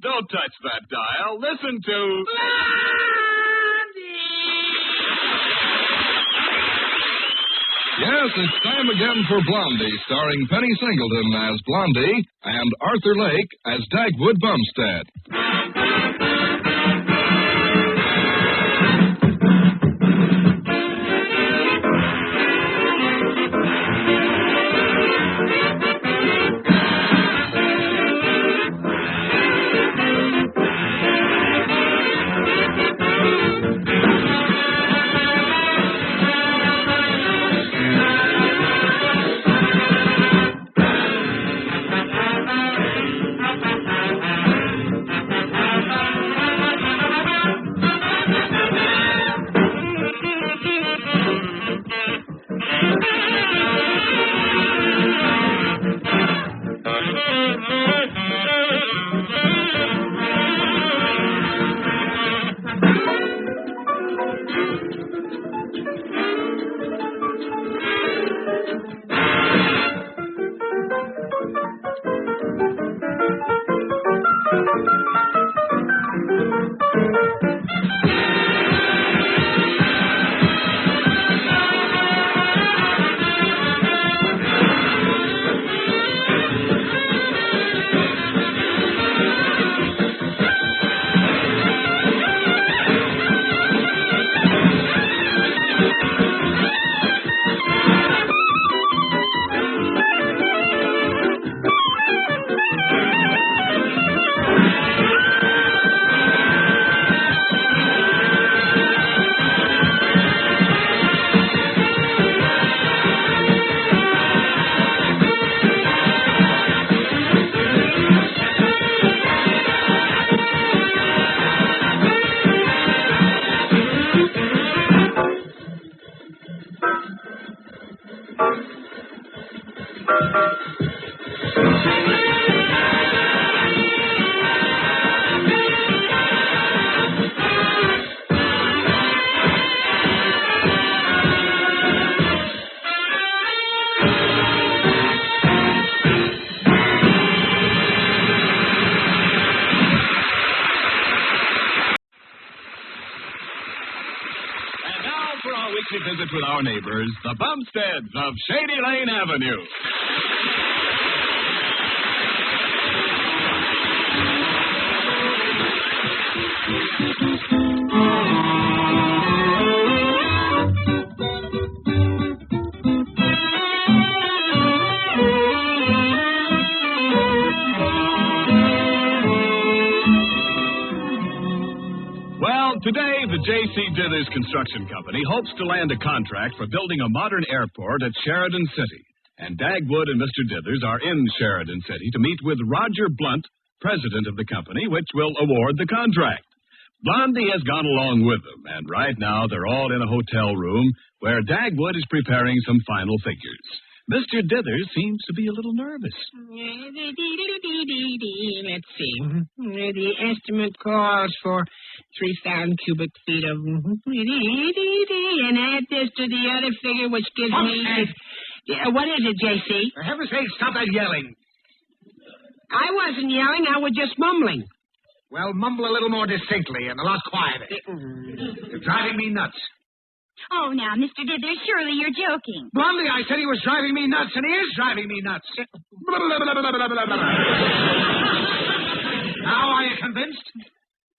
Don't touch that dial. Listen to... Blondie! Yes, it's time again for Blondie, starring Penny Singleton as Blondie and Arthur Lake as Dagwood Bumstead. Visit with our neighbors, the Bumsteads of Shady Lane Avenue. Today, the J.C. Dithers Construction Company hopes to land a contract for building a modern airport at Sheridan City. And Dagwood and Mr. Dithers are in Sheridan City to meet with Roger Blunt, president of the company, which will award the contract. Blondie has gone along with them, and right now they're all in a hotel room where Dagwood is preparing some final figures. Mr. Dithers seems to be a little nervous. Let's see. The estimate calls for 3,000 cubic feet of... And add this to the other figure, which gives me... What is it, J.C.? For heaven's sake, stop that yelling. I wasn't yelling. I was just mumbling. Well, mumble a little more distinctly and a lot quieter. You're driving me nuts. Oh, now, Mr. Dithers, surely you're joking. Blondie, I said he was driving me nuts, and he is driving me nuts. Now, are you convinced?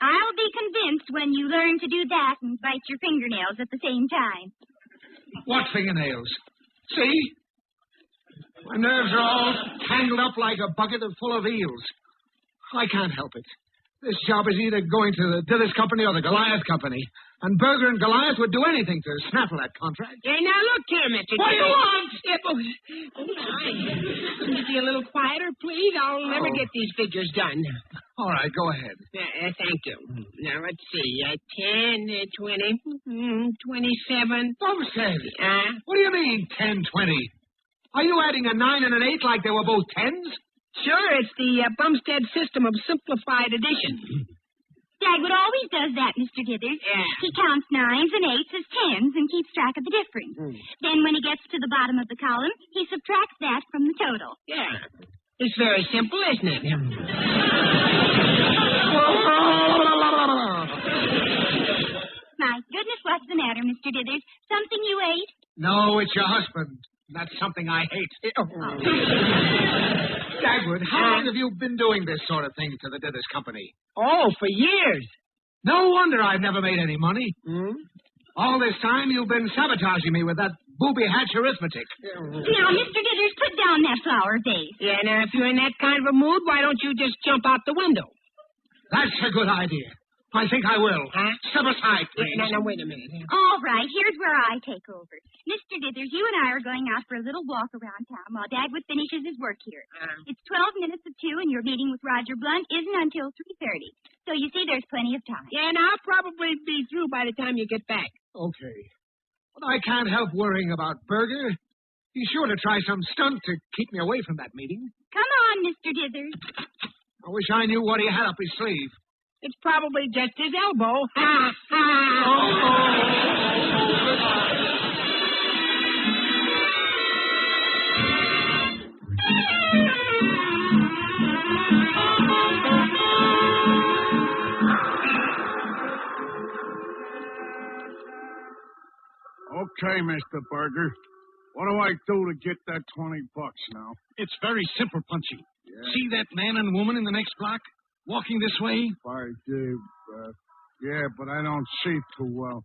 I'll be convinced when you learn to do that and bite your fingernails at the same time. What fingernails? See? My nerves are all tangled up like a bucket full of eels. I can't help it. This job is either going to the Dithers Company or the Goliath Company. And Berger and Goliath would do anything to snaffle that contract. Hey, now look here, Mr. What do you want? Can you be a little quieter, please? I'll never get these figures done. All right, go ahead. Thank you. Now, let's see. 10, 20, 27. Bumstead. What do you mean, 10, 20? Are you adding a 9 and an 8 like they were both 10s? Sure, it's the Bumstead system of simplified addition. Dagwood always does that, Mr. Dithers. Yeah. He counts 9s and 8s as 10s and keeps track of the difference. Then when he gets to the bottom of the column, he subtracts that from the total. Yeah. It's very simple, isn't it? My goodness, what's the matter, Mr. Dithers? Something you ate? No, it's your husband. That's something I hate. Dagwood, how long have you been doing this sort of thing to the Dithers Company? Oh, for years. No wonder I've never made any money. All this time you've been sabotaging me with that booby-hatch arithmetic. Now, Mr. Dithers, put down that flower vase. Yeah, now, if you're in that kind of a mood, why don't you just jump out the window? That's a good idea. I think I will. Huh? Step aside, please. Now, wait a minute. All right, here's where I take over. Mr. Dithers, you and I are going out for a little walk around town while Dagwood finishes his work here. It's 12 minutes of 2, and your meeting with Roger Blunt isn't until 3:30. So you see there's plenty of time. Yeah, and I'll probably be through by the time you get back. Okay. But I can't help worrying about Berger. He's sure to try some stunt to keep me away from that meeting. Come on, Mr. Dithers. I wish I knew what he had up his sleeve. It's probably just his elbow. Ha, Okay, Mr. Berger. What do I do to get that $20 now? It's very simple, Punchy. Yeah. See that man and woman in the next block? Walking this way? Yeah, but I don't see too well.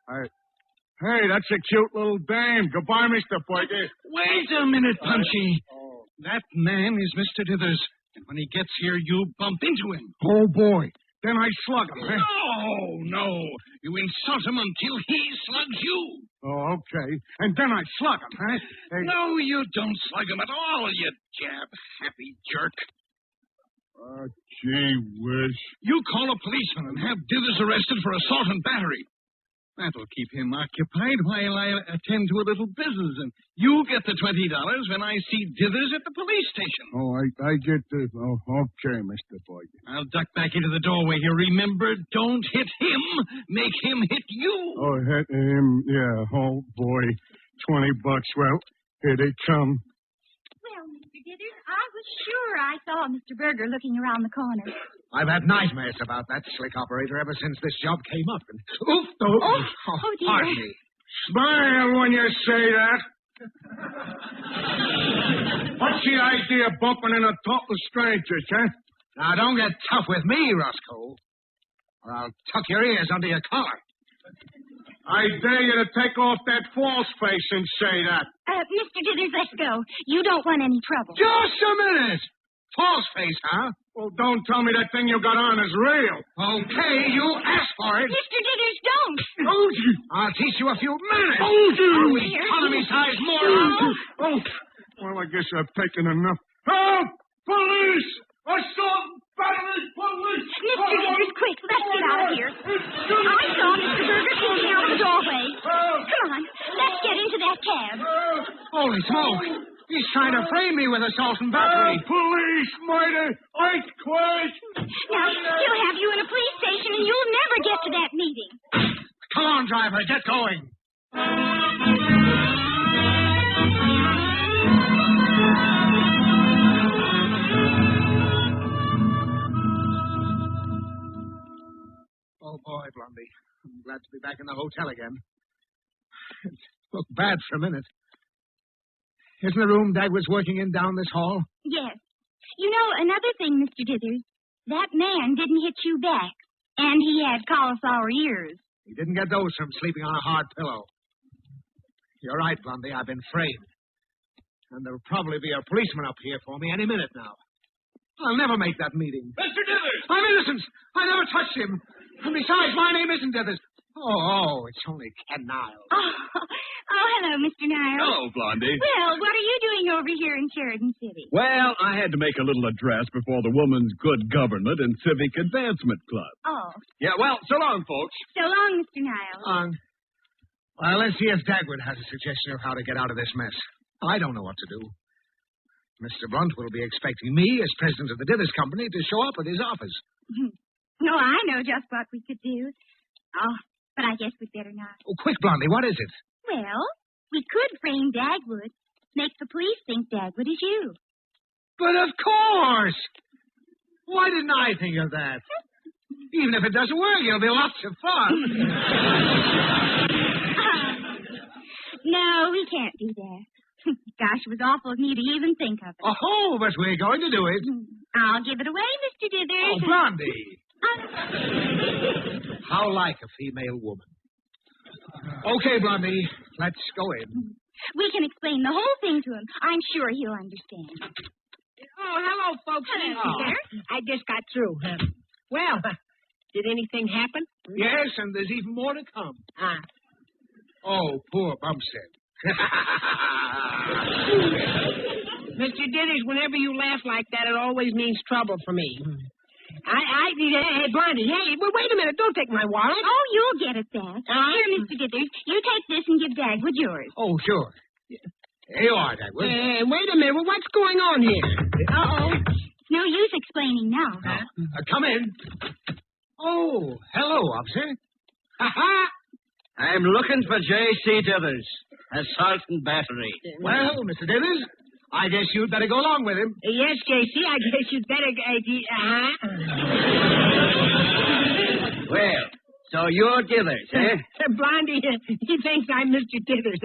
Hey, that's a cute little dame. Goodbye, Mr. Berger. Wait a minute, Punchy. That man is Mr. Dithers. And when he gets here, you bump into him. Oh, boy. Then I slug him, eh? No. You insult him until he slugs you. Oh, okay. And then I slug him, huh? Hey. No, you don't slug him at all, you jab-happy jerk. Gee whiz. You call a policeman and have Dithers arrested for assault and battery. That'll keep him occupied while I attend to a little business, and you get the $20 when I see Dithers at the police station. Oh, I get the... Oh, okay, Mr. Berger. I'll duck back into the doorway here. Remember, don't hit him. Make him hit you. Oh, hit him, yeah. Oh, boy. $20. Well, here they come. Well, Mr. Dithers, I was sure I saw Mr. Berger looking around the corner. I've had nightmares about that slick operator ever since this job came up. And Oh, dear. Pardon me. Smile when you say that. What's the idea of bumping into total strangers, huh? Now, don't get tough with me, Roscoe, or I'll tuck your ears under your collar. I dare you to take off that false face and say that. Mr. Dithers, let's go. You don't want any trouble. Just a minute. False face, huh? Well, don't tell me that thing you got on is real. Okay, you asked for it. Mr. Dithers, don't. I'll teach you a few manners. Oh, we economy-sized morons. Oh, well, I guess I've taken enough. Help! Police! Assault! Battery! Police! Mr. Dithers, quick, let's get out of here. I saw Mr. Berger peeking out of the doorway. Come on, let's get into that cab. Holy smoke. He's trying to frame me with assault and battery. Police! Murder! Earthquake! Now, he'll have you in a police station, and you'll never get to that meeting. Come on, driver, get going. Oh, boy, Blondie. I'm glad to be back in the hotel again. It looked bad for a minute. Isn't the room Dagwood's working in down this hall? Yes. You know, another thing, Mr. Dithers, that man didn't hit you back, and he had cauliflower ears. He didn't get those from sleeping on a hard pillow. You're right, Blondie. I've been framed. And there'll probably be a policeman up here for me any minute now. I'll never make that meeting. Mr. Dithers! I'm innocent. I never touched him. And besides, my name isn't Dithers. Oh, it's only Ken Niles. Oh, hello, Mr. Niles. Hello, Blondie. Well, what are you doing over here in Sheridan City? Well, I had to make a little address before the Woman's Good Government and Civic Advancement Club. Oh, Yeah, well, so long, folks. so long, Mr. Niles. Well, let's see if Dagwood has a suggestion of how to get out of this mess. I don't know what to do. Mr. Blunt will be expecting me, as president of the Dithers Company, to show up at his office. No, I know just what we could do. Oh, but I guess we'd better not. Oh, quick, Blondie, what is it? Well, we could frame Dagwood. Make the police think Dagwood is you. But of course. Why didn't I think of that? Even if it doesn't work, it'll be lots of fun. No, we can't do that. Gosh, it was awful of me to even think of it. Oh, but we're going to do it. I'll give it away, Mr. Dithers. Oh, Blondie. How like a female woman. Okay, Blondie, let's go in. We can explain the whole thing to him. I'm sure he'll understand. Oh, hello, folks. Hello, sir. I just got through. Well, did anything happen? Yes, and there's even more to come. Ah. Oh, poor Bumstead. Mr. Dithers, whenever you laugh like that, it always means trouble for me. Hey, Blondie, hey, wait a minute. Don't take my wallet. Oh, you'll get it back. Here, Mr. Dithers, you take this and give Dagwood yours. Oh, sure. Here you are, Dagwood. Wait a minute. What's going on here? Uh-oh. No use explaining now. Come in. Oh, hello, officer. Ha-ha! I'm looking for J.C. Dithers. Assault and battery. Well, Mr. Dithers, I guess you'd better go along with him. Yes, J.C., I guess you'd better... Well, so you're Dithers, eh? Blondie, he thinks I'm Mr. Dithers.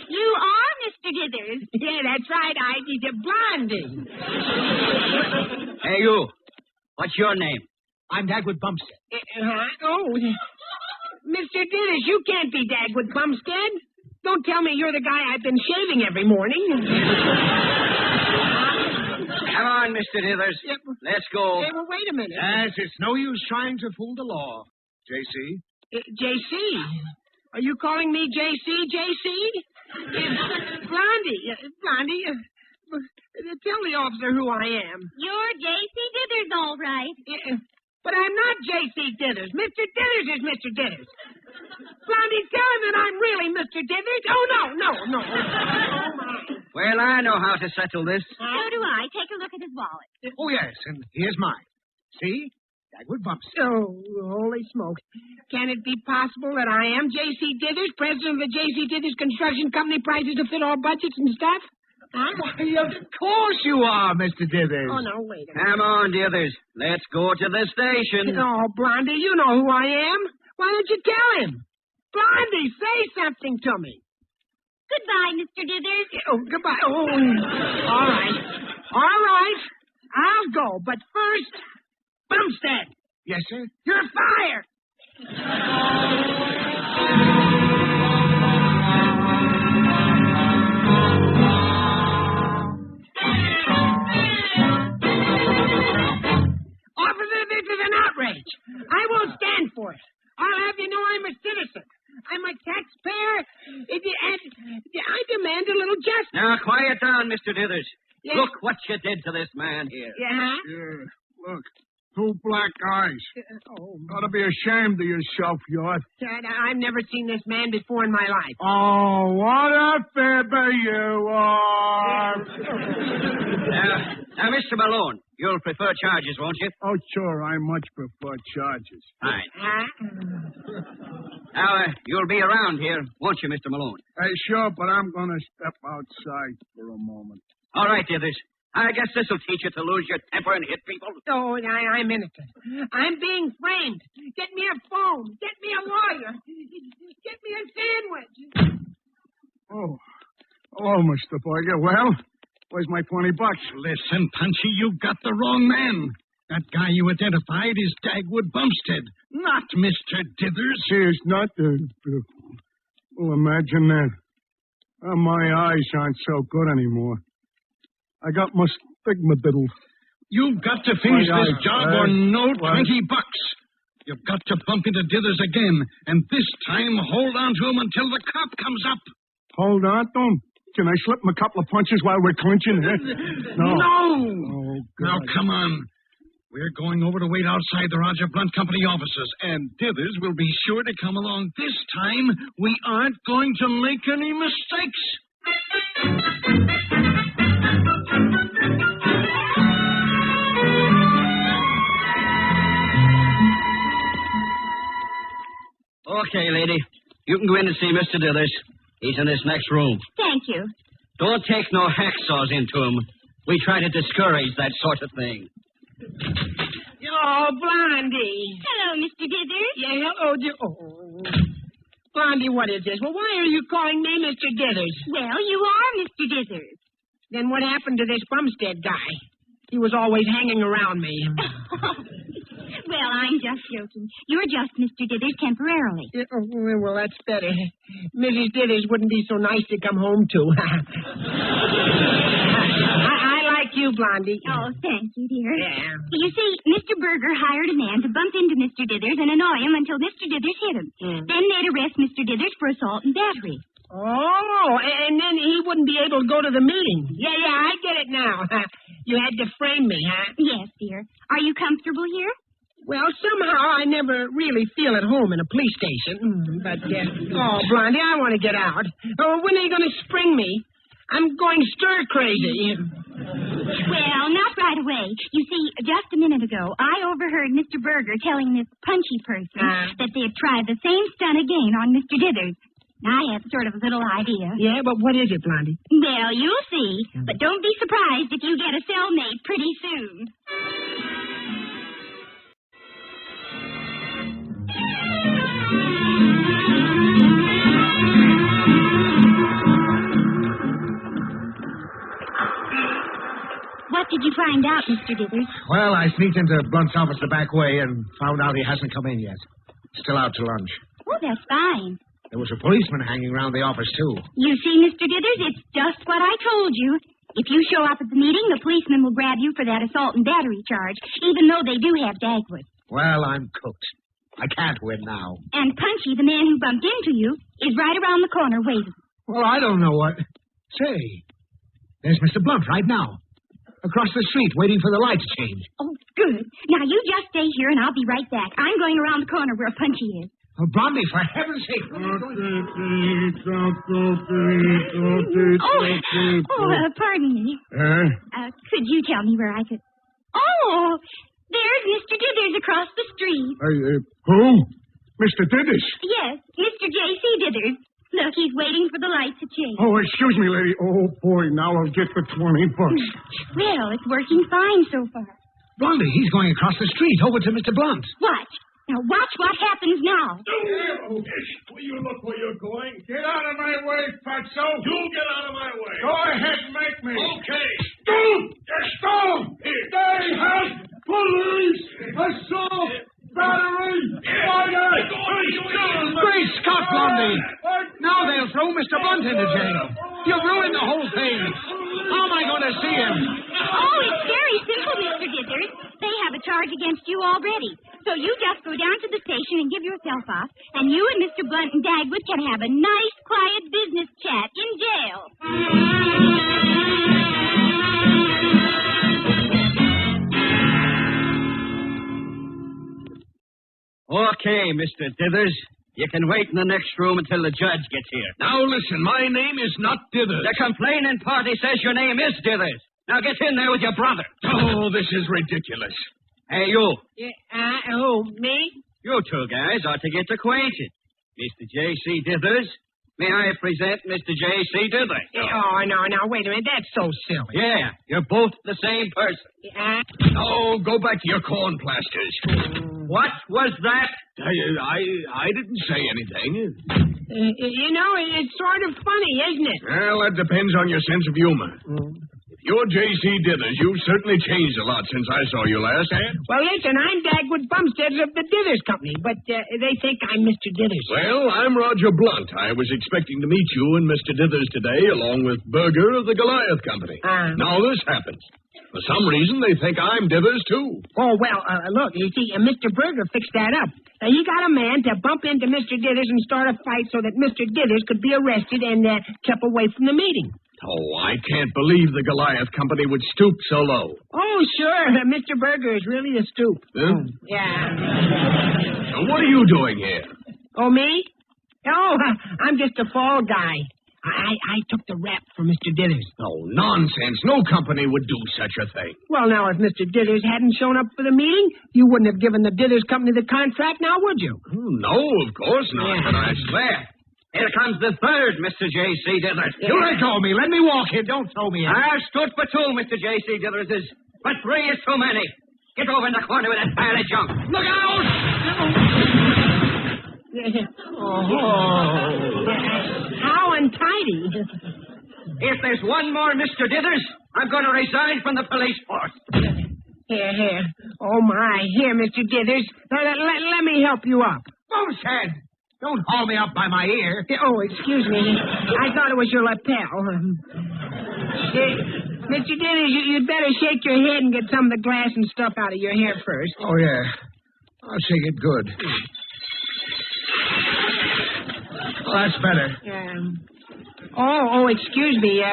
You are Mr. Dithers. Yeah, that's right. I'm Blondie. Hey, you. What's your name? I'm Dagwood Bumstead. Oh, Mr. Dithers, you can't be Dagwood Bumstead. Don't tell me you're the guy I've been shaving every morning. Come on, Mr. Dithers. Yep. Let's go. Hey, well, wait a minute. Yes, it's no use trying to fool the law, J.C. J.C.? Are you calling me J.C., J.C.? Blondie, tell the officer who I am. You're J.C. Dithers, all right. But I'm not J.C. Dithers. Mr. Dithers is Mr. Dithers. Blondie, tell him that I'm really Mr. Dithers. Oh, no. Oh, my. Well, I know how to settle this. So do I. Take a look at his wallet. Oh, yes, and here's mine. See? Dagwood Bumstead. Oh, holy smoke. Can it be possible that I am J.C. Dithers, president of the J.C. Dithers Construction Company, prices to fit all budgets and stuff? Huh? Why, of course you are, Mr. Dithers. Oh, no, wait a minute. Come on, Dithers. Let's go to the station. Oh, Blondie, you know who I am. Why don't you tell him? Blondie, say something to me. Goodbye, Mr. Dithers. Oh, goodbye. Oh, all right. All right. I'll go, but first, Bumstead. Yes, sir? You're fired. Officer, this is an outrage. I won't stand for it. I'll have you know I'm a citizen. I'm a taxpayer, and I demand a little justice. Now, quiet down, Mr. Dithers. Yes. Look what you did to this man here. Yeah? Yeah, look. 2 black eyes. Oh, Ought to be ashamed of yourself, Yard. I've never seen this man before in my life. Oh, what a fibber you are. Now, Mr. Malone, you'll prefer charges, won't you? Oh, sure, I much prefer charges. Fine. Huh? Now, you'll be around here, won't you, Mr. Malone? Sure, but I'm going to step outside for a moment. All right, Dithers. I guess this'll teach you to lose your temper and hit people. Oh, I'm innocent. I'm being framed. Get me a phone. Get me a lawyer. Get me a sandwich. Oh, hello, Mr. Burger. Well, where's my $20? Listen, Punchy, you've got the wrong man. That guy you identified is Dagwood Bumstead, not Mr. Dithers. He's not well, imagine that. My eyes aren't so good anymore. I got my stigmadiddle. You've got to finish Why, this job or no why? $20. You've got to bump into Dithers again, and this time hold on to him until the cop comes up. Hold on to him. Can I slip him a couple of punches while we're clinching? No. Oh, Now, God. come on. We're going over to wait outside the Roger Blunt Company offices, and Dithers will be sure to come along. This time, we aren't going to make any mistakes. Okay, lady. You can go in and see Mr. Dithers. He's in this next room. Thank you. Don't take no hacksaws into 'em. We try to discourage that sort of thing. Oh, Blondie. Hello, Mr. Dithers. Yeah, hello. Blondie, what is this? Well, why are you calling me Mr. Dithers? Well, you are Mr. Dithers. Then what happened to this Bumstead guy? He was always hanging around me. Well, I'm just joking. You're just Mr. Dithers temporarily. Well, that's better. Mrs. Dithers wouldn't be so nice to come home to. I like you, Blondie. Oh, thank you, dear. Yeah. You see, Mr. Berger hired a man to bump into Mr. Dithers and annoy him until Mr. Dithers hit him. Then they'd arrest Mr. Dithers for assault and battery. Oh, and then he wouldn't be able to go to the meeting. Yeah, I get it now. You had to frame me, huh? Yes, dear. Are you comfortable here? Well, somehow I never really feel at home in a police station. But, oh, Blondie, I want to get out. Oh, when are you going to spring me? I'm going stir crazy. Well, not right away. You see, just a minute ago, I overheard Mr. Berger telling this punchy person that they'd try the same stunt again on Mr. Dithers. I have sort of a little idea. Yeah, but what is it, Blondie? Well, you'll see. But don't be surprised if you get a cellmate pretty soon. What did you find out, Mr. Dithers? Well, I sneaked into Blunt's office the back way and found out he hasn't come in yet. Still out to lunch. Oh, that's fine. There was a policeman hanging around the office, too. You see, Mr. Dithers, it's just what I told you. If you show up at the meeting, the policeman will grab you for that assault and battery charge, even though they do have Dagwood. Well, I'm cooked. I can't win now. And Punchy, the man who bumped into you, is right around the corner waiting. Well, I don't know what... Say, there's Mr. Blunt right now. Across the street, waiting for the light to change. Oh, good. Now, you just stay here, and I'll be right back. I'm going around the corner where Punchy is. Oh, Blondie, for heaven's sake. Pardon me. Could you tell me where I could... Oh, there's Mr. Dithers across the street. Who? Mr. Dithers? Yes, Mr. J.C. Dithers. Look, he's waiting for the light to change. Oh, excuse me, lady. Oh, boy, now I'll get the $20. Well, it's working fine so far. Blondie, he's going across the street over to Mr. Blunt. Watch. Now, watch what happens now. Will you look where you're going? Get out of my way, fatso. You get out of my way. Go ahead, make me. Okay. Stop! Stop! They have police! Assault! Battery! Fire! Great Scott, Blondie! Now they'll throw Mr. Blunt into jail. You've ruined the whole thing. How am I going to see him? Oh, it's very simple, Mr. Dithers. They have a charge against you already. So you just go down to the station and give yourself off, and you and Mr. Blunt and Dagwood can have a nice, quiet business chat in jail. Okay, Mr. Dithers. You can wait in the next room until the judge gets here. Now listen, my name is not Dithers. The complaining party says your name is Dithers. Now get in there with your brother. Oh, this is ridiculous. Hey, you. Who, me? You two guys ought to get acquainted. Mr. J.C. Dithers. May I present Mr. J.C. Dithers? Oh, no, wait a minute. That's so silly. Yeah, you're both the same person. Oh, go back to your corn plasters. What was that? I didn't say anything. It's sort of funny, isn't it? Well, that depends on your sense of humor. If you're J.C. Dithers, you've certainly changed a lot since I saw you last. Well, listen, I'm Dagwood Bumstead of the Dithers Company, but they think I'm Mr. Dithers. Well, I'm Roger Blunt. I was expecting to meet you and Mr. Dithers today, along with Berger of the Goliath Company. Now this happens. For some reason, they think I'm Dithers, too. Oh, well, look, you see, Mr. Berger fixed that up. He got a man to bump into Mr. Dithers and start a fight so that Mr. Dithers could be arrested and kept away from the meeting. Oh, I can't believe the Goliath Company would stoop so low. Oh, sure. Mr. Berger is really a stoop. Huh? Yeah. So what are you doing here? Oh, me? Oh, I'm just a fall guy. I took the rap for Mr. Dithers. Oh, nonsense. No company would do such a thing. Well, now, if Mr. Dithers hadn't shown up for the meeting, you wouldn't have given the Dithers Company the contract now, would you? No, of course not. Yeah. But I swear, Here comes the third, Mr. J.C. Dithers. You let go of me. Let me walk here. Don't throw me out. I've stood for two, Mr. J.C. Dithers, but three is too many. Get over in the corner with that pile of junk. Look out! How untidy. If there's one more Mr. Dithers, I'm going to resign from the police force. Here. Oh, my. Here, Mr. Dithers. Let me help you up. Boomshead! Don't haul me up by my ear. Oh, excuse me. I thought it was your lapel. Mr. Dithers, you'd better shake your head and get some of the glass and stuff out of your hair first. Oh, yeah. I'll shake it good. Oh, that's better. Excuse me,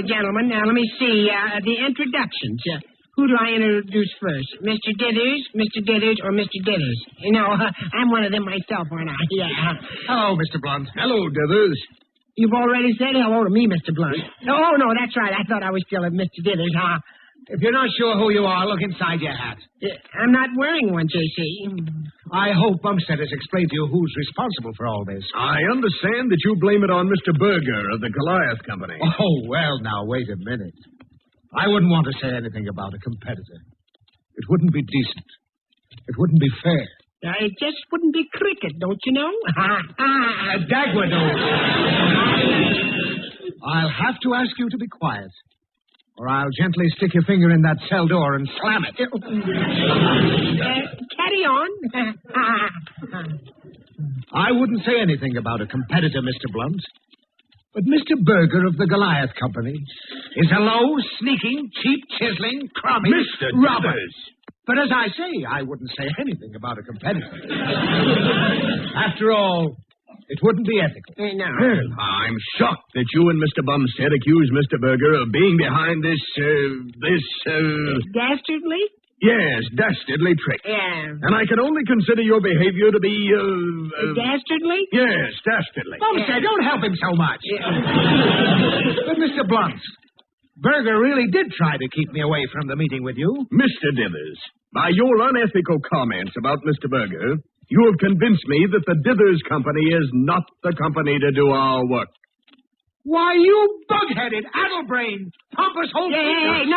gentlemen. Now, let me see. The introductions. Who do I introduce first? Mr. Dithers, or Mr. Dithers? You know, I'm one of them myself, aren't I? Yeah. Hello, Mr. Blunt. Hello, Dithers. You've already said hello to me, Mr. Blunt. Oh, no, that's right. I thought I was still at Mr. Dithers. If you're not sure who you are, look inside your hat. I'm not wearing one, J.C. I hope Bumstead has explained to you who's responsible for all this. I understand that you blame it on Mr. Berger of the Goliath Company. Oh, well, now, wait a minute. I wouldn't want to say anything about a competitor. It wouldn't be decent. It wouldn't be fair. It just wouldn't be cricket, don't you know? Dagwood. I'll have to ask you to be quiet, or I'll gently stick your finger in that cell door and slam it. Carry on. I wouldn't say anything about a competitor, Mr. Blunt. But Mr. Berger of the Goliath Company is a low, sneaking, cheap, chiseling, crummy Mr. robber. Dithers. But as I say, I wouldn't say anything about a competitor. After all, it wouldn't be ethical. No. Well, I'm shocked that you and Mr. Bumstead accuse Mr. Berger of being behind this. Dastardly? Yes, dastardly trick. Yeah. And I can only consider your behavior to be, Dastardly? Yes, dastardly. Bumstead, don't help him so much. But Mr. Blunt, Berger really did try to keep me away from the meeting with you. Mr. Dithers, by your unethical comments about Mr. Berger, you have convinced me that the Dithers Company is not the company to do our work. Why, you bug-headed, addle-brained, pompous whole... Hey, no,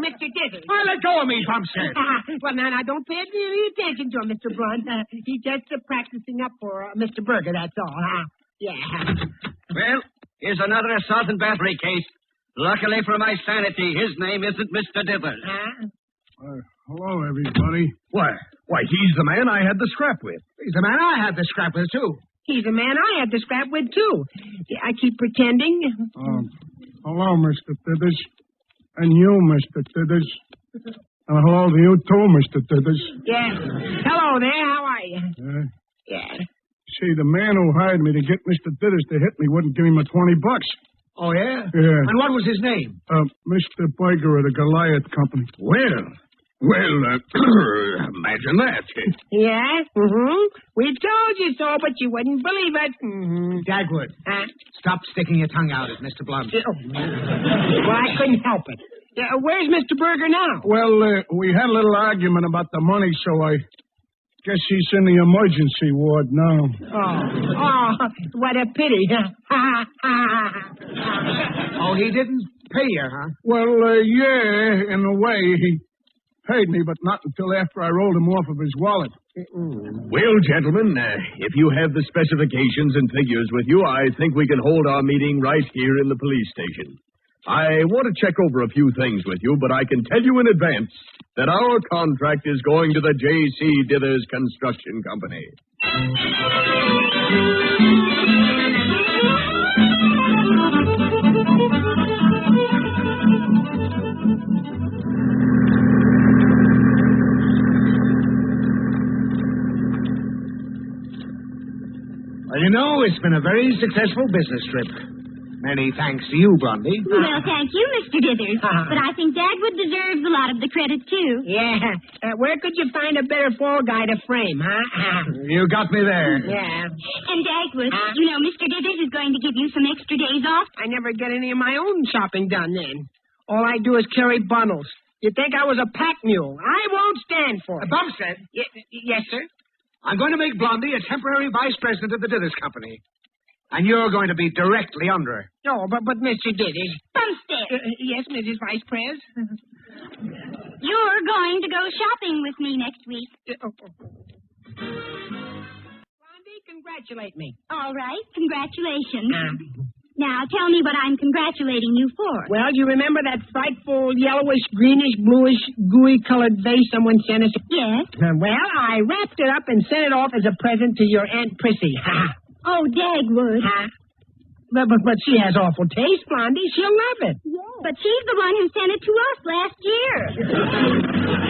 Mr. Dithers. Well, let go of me, Bumstead. Well, now, don't pay any attention to him, Mr. Blunt. He's just practicing up for Mr. Berger, that's all. Yeah. Well, here's another assault and battery case. Luckily for my sanity, his name isn't Mr. Dithers. Hello, everybody. Why, he's the man I had the scrap with. He's the man I had the scrap with, too. He's the man I had the scrap with, too. I keep pretending. Hello, Mr. Dithers. And you, Mr. Dithers. Hello to you, too, Mr. Dithers. Yeah. Hello there. How are you? Yeah. See, the man who hired me to get Mr. Dithers to hit me wouldn't give him $20. Oh, yeah? Yeah. And what was his name? Mr. Berger of the Goliath Company. Well, imagine that. Yeah? Mm-hmm. We told you so, but you wouldn't believe it. Mm-hmm. Dagwood, stop sticking your tongue out at Mr. Blunt. Well, I couldn't help it. Where's Mr. Berger now? Well, we had a little argument about the money, so I guess he's in the emergency ward now. Oh, what a pity. Oh, he didn't pay you, huh? Well, yeah, in a way. He paid me, but not until after I rolled him off of his wallet. Well, gentlemen, if you have the specifications and figures with you, I think we can hold our meeting right here in the police station. I want to check over a few things with you, but I can tell you in advance that our contract is going to the J.C. Dithers Construction Company. Well, you know, it's been a very successful business trip. Many thanks to you, Blondie. Well, thank you, Mr. Dithers. But I think Dagwood deserves a lot of the credit, too. Yeah. Where could you find a better fall guy to frame, huh? You got me there. Yeah. And Dagwood, you know, Mr. Dithers is going to give you some extra days off. I never get any of my own shopping done then. All I do is carry bundles. You'd think I was a pack mule. I won't stand for it. Bumstead. Yes, sir? I'm going to make Blondie a temporary vice president of the Dithers Company. And you're going to be directly under her. Oh, but Mr. Dithers. Bumstead, Yes, Mrs. Vice Pres. you're going to go shopping with me next week. Blondie, congratulate me. All right, congratulations. Now, tell me what I'm congratulating you for. Well, you remember that frightful yellowish, greenish, bluish, gooey-colored vase someone sent us? Yes? Well, I wrapped it up and sent it off as a present to your Aunt Prissy. Oh, Dagwood. But she has awful taste, Blondie. She'll love it. Yes. But she's the one who sent it to us last year.